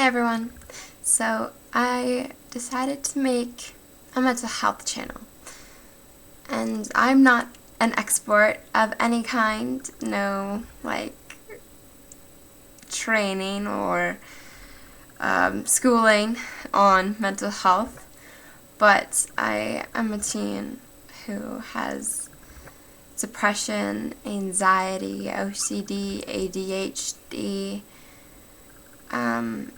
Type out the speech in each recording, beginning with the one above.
Hey everyone! So I decided to make a mental health channel, and I'm not an expert of any kind, no training or schooling on mental health, but I am a teen who has depression, anxiety, OCD, ADHD, and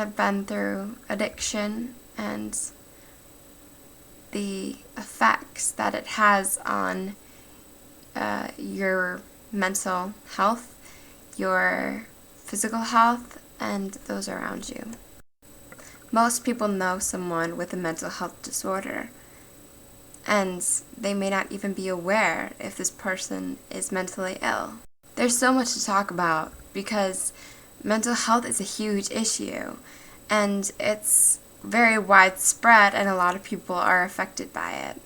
I've been through addiction and the effects that it has on your mental health, your physical health, and those around you. Most people know someone with a mental health disorder, and they may not even be aware if this person is mentally ill. There's so much to talk about because mental health is a huge issue, and it's very widespread, and a lot of people are affected by it.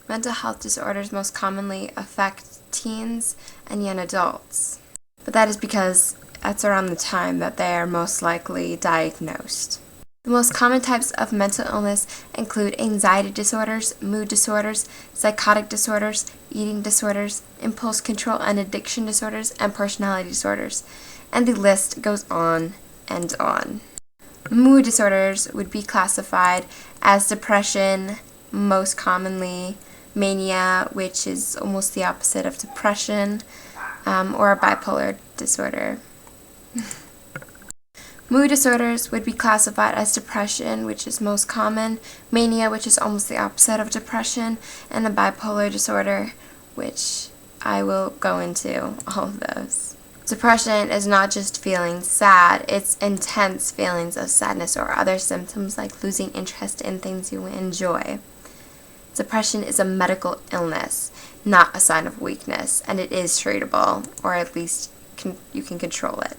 Mental health disorders most commonly affect teens and young adults, but that is because that's around the time that they are most likely diagnosed. The most common types of mental illness include anxiety disorders, mood disorders, psychotic disorders, eating disorders, impulse control and addiction disorders, and personality disorders. And the list goes on and on. Mood disorders would be classified as depression, most commonly mania, which is almost the opposite of depression, or a bipolar disorder. Mood disorders would be classified as depression, which is most common, mania, which is almost the opposite of depression, and a bipolar disorder, which I will go into all of those. Depression is not just feeling sad, it's intense feelings of sadness or other symptoms like losing interest in things you enjoy. Depression is a medical illness, not a sign of weakness, and it is treatable, or at least you can control it.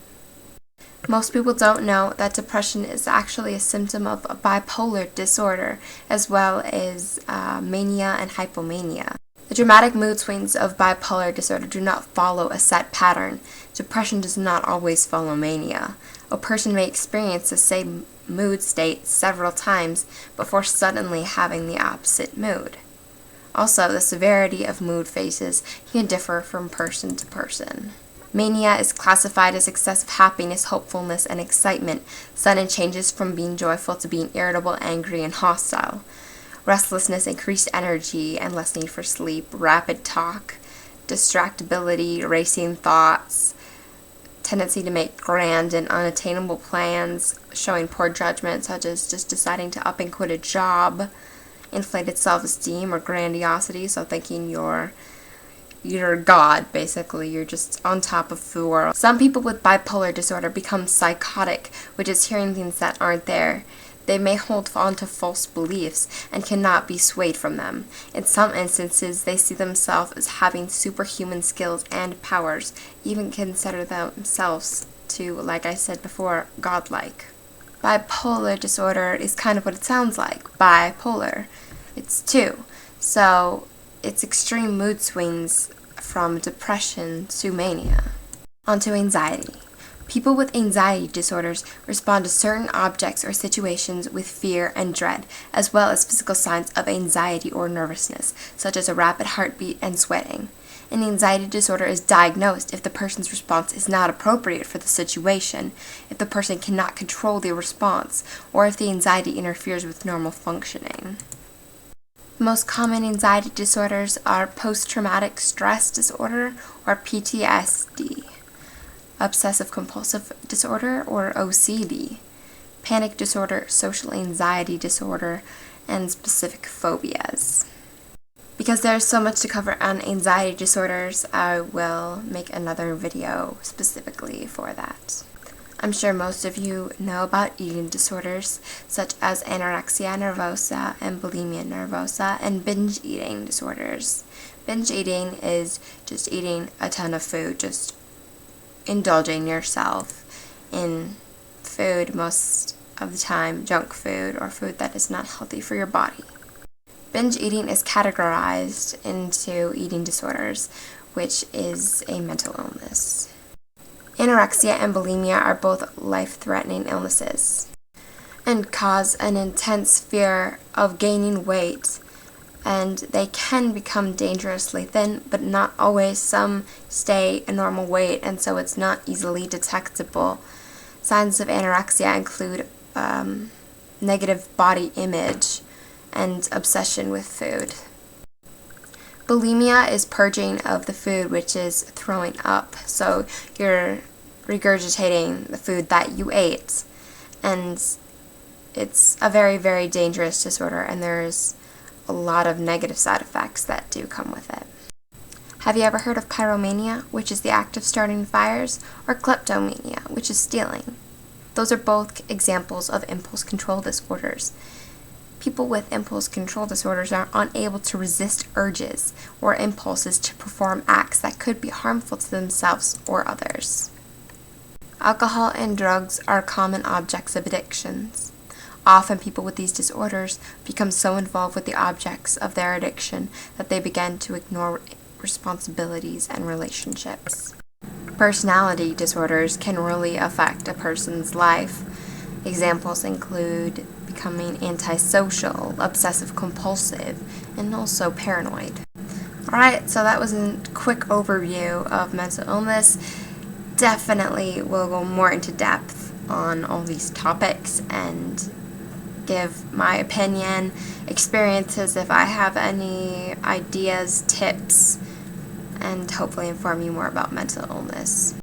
Most people don't know that depression is actually a symptom of a bipolar disorder, as well as mania and hypomania. The dramatic mood swings of bipolar disorder do not follow a set pattern. Depression does not always follow mania. A person may experience the same mood state several times before suddenly having the opposite mood. Also, the severity of mood phases can differ from person to person. Mania is classified as excessive happiness, hopefulness, and excitement, sudden changes from being joyful to being irritable, angry, and hostile. Restlessness, increased energy, and less need for sleep, rapid talk, distractibility, racing thoughts, tendency to make grand and unattainable plans, showing poor judgment such as just deciding to up and quit a job, inflated self-esteem or grandiosity, so thinking you're God, basically. You're just on top of the world. Some people with bipolar disorder become psychotic, which is hearing things that aren't there. They may hold on to false beliefs and cannot be swayed from them. In some instances, they see themselves as having superhuman skills and powers, even consider themselves to, like I said before, godlike. Bipolar disorder is kind of what it sounds like, bipolar. It's two. So it's extreme mood swings from depression to mania. Onto anxiety. People with anxiety disorders respond to certain objects or situations with fear and dread, as well as physical signs of anxiety or nervousness, such as a rapid heartbeat and sweating. An anxiety disorder is diagnosed if the person's response is not appropriate for the situation, if the person cannot control their response, or if the anxiety interferes with normal functioning. Most common anxiety disorders are post-traumatic stress disorder, or PTSD, obsessive-compulsive disorder, or OCD, panic disorder, social anxiety disorder, and specific phobias. Because there's so much to cover on anxiety disorders, I will make another video specifically for that. I'm sure most of you know about eating disorders such as anorexia nervosa and bulimia nervosa and binge eating disorders. Binge eating is just eating a ton of food, just indulging yourself in food, most of the time junk food or food that is not healthy for your body. Binge eating is categorized into eating disorders, which is a mental illness. Anorexia and bulimia are both life-threatening illnesses and cause an intense fear of gaining weight, and they can become dangerously thin, but not always. Some stay a normal weight, and so it's not easily detectable. Signs of anorexia include negative body image and obsession with food. Bulimia is purging of the food, which is throwing up. So you're regurgitating the food that you ate, and it's a very, very dangerous disorder, and there's a lot of negative side effects that do come with it. Have you ever heard of pyromania, which is the act of starting fires, or kleptomania, which is stealing? Those are both examples of impulse control disorders. People with impulse control disorders are unable to resist urges or impulses to perform acts that could be harmful to themselves or others. Alcohol and drugs are common objects of addictions. Often people with these disorders become so involved with the objects of their addiction that they begin to ignore responsibilities and relationships. Personality disorders can really affect a person's life. Examples include becoming antisocial, obsessive-compulsive, and also paranoid. Alright, so that was a quick overview of mental illness. Definitely will go more into depth on all these topics and give my opinion, experiences if I have any ideas, tips, and hopefully inform you more about mental illness.